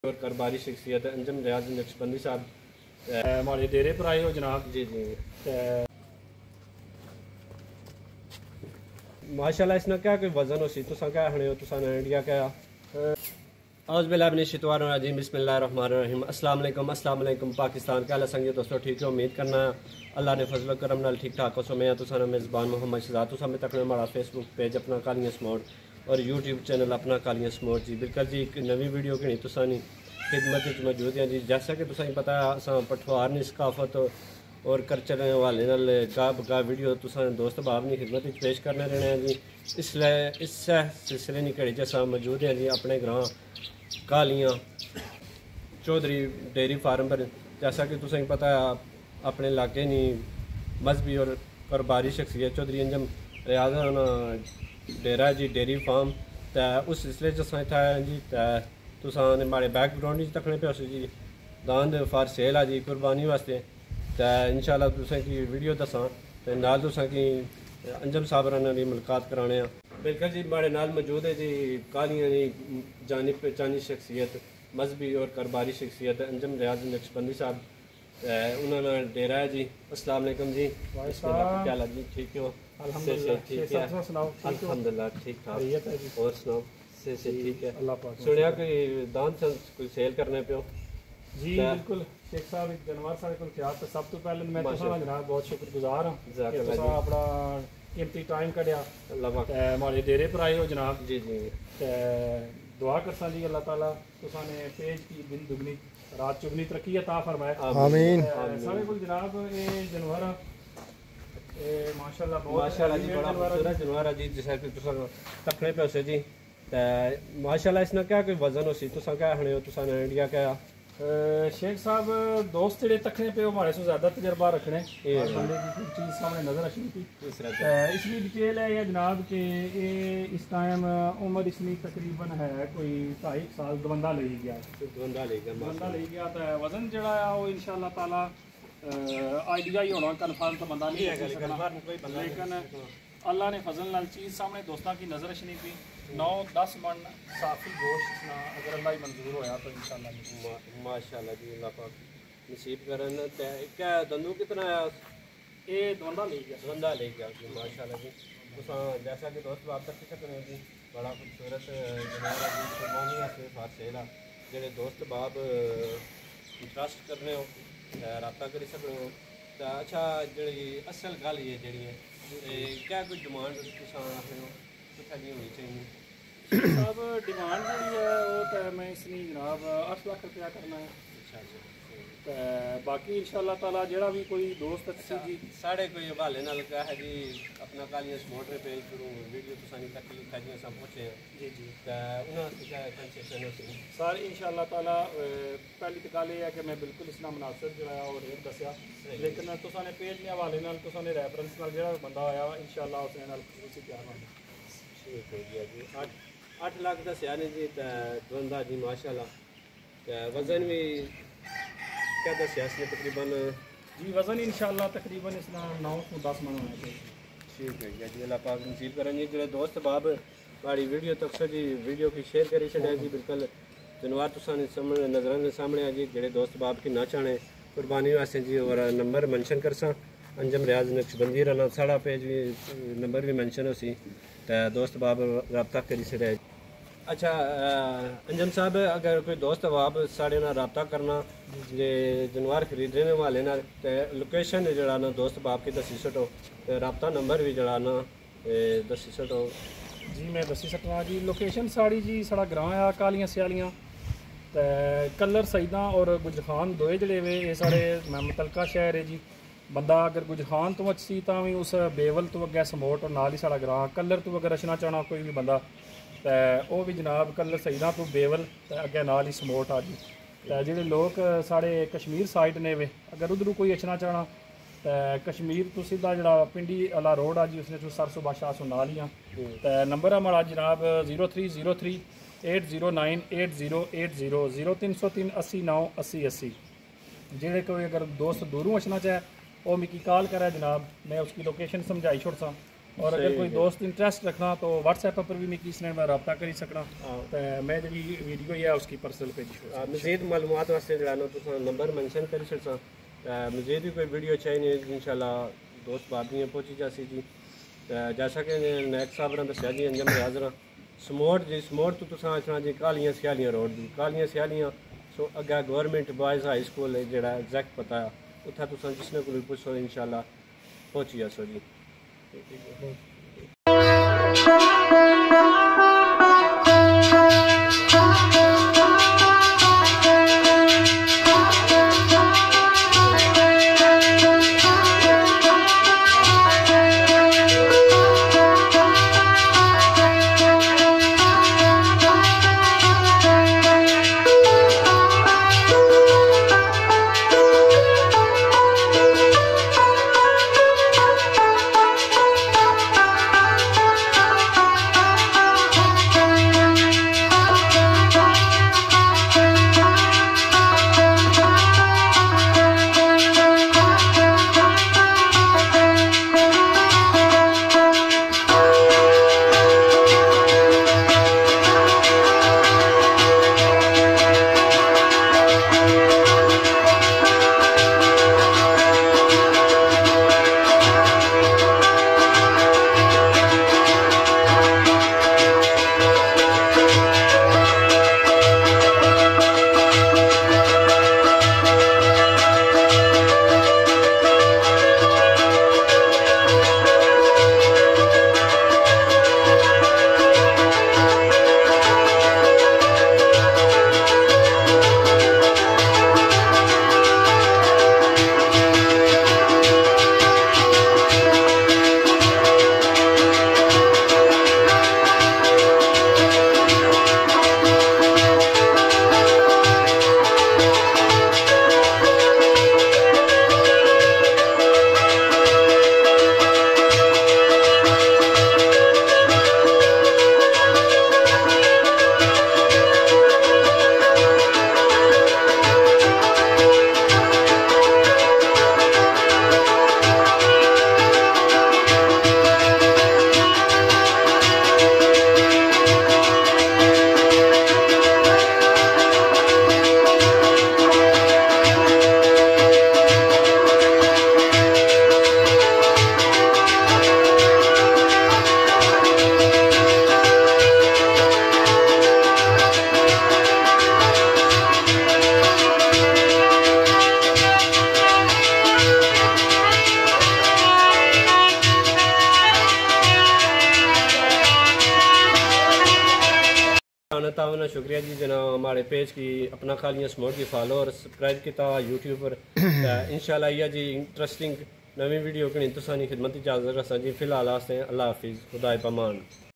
और करबारी शख्सियत अंजम रियाज नक्शबंदी साहब हमारे डेरे पर आए हो जनाब। जी जी माशाल्लाह इसने क्या कोई वजन हो सी तुसा क्या हणे हो तुसा इंडिया क्या औज़ बिल्लाहि मिनश शैतानिर रजीम बिस्मिल्लाहिर रहमानिर रहीम अस्सलाम वालेकुम पाकिस्तान क्या संगे दोस्तों ठीक है उम्मीद करना अल्लाह ने फजल करम नाल ठीक ठाक हो सो मैं तुसा मेज़बान मोहम्मद शहजाद तुसा में तक हमारा फेसबुक पेज अपना कालियां स्मोट और यूट्यूब चैनल अपना कालियां स्मोट जी बिल्कुल जी एक नवी वीडियो की तुसा नी खिदमत मौजूद हैं जी। जैसा कि तुसा पता है अस पठवार नी सकाफत और कल्चर हवाले नाल गा वीडियो तुसा दोस्त बाब नी खिदमत पेश करने रहने हैं जी। इसलिए इस सिलसिले नी घड़ी च मौजूद हैं जी अपने ग्रां कालियां चौधरी डेयरी फार्म पर। जैसा कि तुसें पता है अपने इलाके नी मजहबी और कारोबारी शख्सियत चौधरी अंजम रियाज डेरा जी डेयरी फार्म तो उस सिलसिले च इत्थै जी तुसां माड़े बैकग्राउंड च तकने पे जी दांद फॉर सेल आ जी कुर्बानी वास्ते तो इंशाल्लाह तुसें की वीडियो दसां ते नाल तुसां की अंजम साहब नाल मुलाकात कराने बिल्कुल जी माड़े नाल मौजूद है जी कालियां दी जानी पहचानी शख्सियत मजहबी और कारोबारी शख्सियत अंजम रियाज नक्शबंदी साहब उन्होंने डेरा है जी। अस्सलाम वालेकुम जी क्या लग जी ठीक हो अल्हम्दुलिल्लाह ठीक ठाक और सुनाओ से ठीक है सुनिया कोई दान कोई सेल करने पे हो जी बिल्कुल शेख साहब एक जनवर साढ़े को क्या तो सब तो पहले मैं तुसा जनाब बहुत शुक्रगुजार हां कि तुसा अपना कीमती टाइम कढ़िया हमारे डेरे पर आए हो जनाब। जी जी दुआ करसा जी अल्लाह ताला तुसा ने पेज की दिन दुगनी रात चुगनी तरक्की अता फरमाए आमीन। साढ़े को जनाब ये जानवर माशाल्लाह बहुत माशाल्लाह जी बड़ा खूबसूरत जानवर है जी जैसा कि तुसा तकने पे उसे जी माशाल्लाह इसने क्या कोई वजन हो सी तुसा क्या हणे हो तुसा इंडिया क्या शेख साहब दोस्त जेडे तकने पे हमारे से ज्यादा तजर्बा रखने बंदे की चीज़ सामने नजर रखनी थी इसलिए डिटेल है या जनाब कि ये इस टाइम उम्र इसकी तकरीबन है कोई 2.5 साल दवंदा ले गया तो वजन जड़ा है वो इंशाल्लाह ताला आइडिया ही होना कन्फर्म तो बंदा नहीं है लेकिन अल्लाह ने फजल नाल चीज़ सामने दोस्तों की नजर रखनी थी 9-10 मन साफी गोश्त अगर अल्लाह ही मंजूर होया तो इंशाल्लाह माशाल्लाह जी अल्लाह पाक नसीब करन क्या दंदू कितना है ये दवंदा ले गया जी माशाल्लाह जी तुसा जैसा कि दोस्त आप तक सकते हैं जी बड़ा खूबसूरत जानवर है जी कुर्बानी वास्ते फार सेल है जेडे दोस्त बाब इंटरस्ट करने हो रब्ता करी सकते हो तो अच्छा जी असल गल ये जी है क्या कोई डिमांड तुसा आखदे हो कितना जी होनी चाहिए साहब डिमांड जी है वो तो मैं इसकी जनाब 8 लाख रुपया करना है। अच्छा तो बाकी इंशाल्लाह ताला जेड़ा भी कोई दोस्त अच्छी जी साढ़े कोई हवाले नाल क्या है जी अपना कालियां स्मोटर पेज करूँ वीडियो तुसा नहीं तक लिखा जी सब पूछे जी जी तो उन्होंने क्या कंसेशन हो सारे इंशाल्लाह ताला पहली तो गल है कि मैं बिल्कुल इसना मुनासिब जो है और रेट दसिया लेकिन तुसा ने पेज के हवाले नाल तुसा ने रेफरेंस नाल जेड़ा बंदा आया इंशाल्लाह उसने नाल खुशी तैयार होना ठीक हो गया जी 8 लाख दसिया ने जी दवंदा जी माशाल्लाह वजन भी क्या दसिया इसने तकरीबन जी वजन इंशाल्लाह तकरीबन इसना 9-10 मन होना चाहिए। ठीक है जी अल्लाह पाक नसीब करें जी जो दोस्त बाब हमारी वीडियो तक से जी वीडियो की शेयर करी छड़े जी बिल्कुल जानवर तुसा ने सामने नजर के सामने आ जी जेडे दोस्त बाब की ना चाहने कुर्बानी वास्ते जी और नंबर मेंशन कर सा अंजम रियाज नक्शबंदी रहना साड़ा पेज भी नंबर भी मेंशन हो सी तो दोस्त बाब रब्ता करी छड़े। अच्छा अंजम साहब अगर कोई दोस्त बाब साढ़े नाल रब्ता करना जे जानवर खरीदने वाले ना तो लोकेशन जड़ा ना दोस्त बाब की दसी सटो तो रब्ता नंबर भी जड़ा ना दसी सटो जी मैं दसी सकना जी लोकेशन साड़ी जी साड़ा ग्रां आ कालियां स्यालियां तो कलर सईदा और गुजखान दोए जड़े वे ये साढ़े मुतलका शहर है जी बंदा अगर गुजखान तो अच्छी तो भी उस बेवल तो अगे समोट और नाल ही साड़ा ग्रां कलर तो अगर रचना चाहना कोई भी बंदा तो वह भी जनाब कलर सईदा तो बेवल तो अगे नाल ही समोट आ जी तो जेडे लोग साढ़े कश्मीर साइड ने वे अगर उधरों कोई अचना चाहना तो कश्मीर तो सीधा जड़ा पिंडी आला रोड आ जी उसने तो सरसों बादशाह सो नाल ही तो नंबर हमारा जनाब 0303 809 8080 0303 89 80 80 जेडे कोई अगर दोस्त दूरों अचना चाहे वो मिकी कॉल करे जनाब मैं उसकी लोकेशन समझाई छोड़ सा और अगर कोई दोस्त इंटरेस्ट रखना तो व्हाट्सएप पर भी मिकी इसने रब्ता करी सकना तो मैं जी वीडियो है उसकी पर्सनल पेज मजीद मालूमात वास्ते जड़ा तुम नंबर मेंशन कर सकता मजीद भी कोई वीडियो चाहिए इंशाल्लाह दोस्त बाद में पहुंची जासी जी जैसा कि नैक साहब ने दसिया जी अंजम हाजरा समोट जी समोट तो तुम आखना जी कालियां सियालियां रोड दी कालियां सियालियां सो अगर गवर्नमेंट बॉयज़ हाई स्कूल है जड़ा एग्जैक्ट पता है उत्थे तुम जिसने को पुछो इंशाल्लाह पहुंची जासो जी। तावना शुक्रिया जी जना हमारे पेज की अपना खालियाँ स्मोट की फॉलो और सब्सक्राइब किया यूट्यूब पर इंशाल्लाह यह जी इंटरेस्टिंग नवी वीडियो की तुसानी खिदमत इजाज़त रसा जी फिलहाल अल्लाह हाफिज़ खुदा पमान।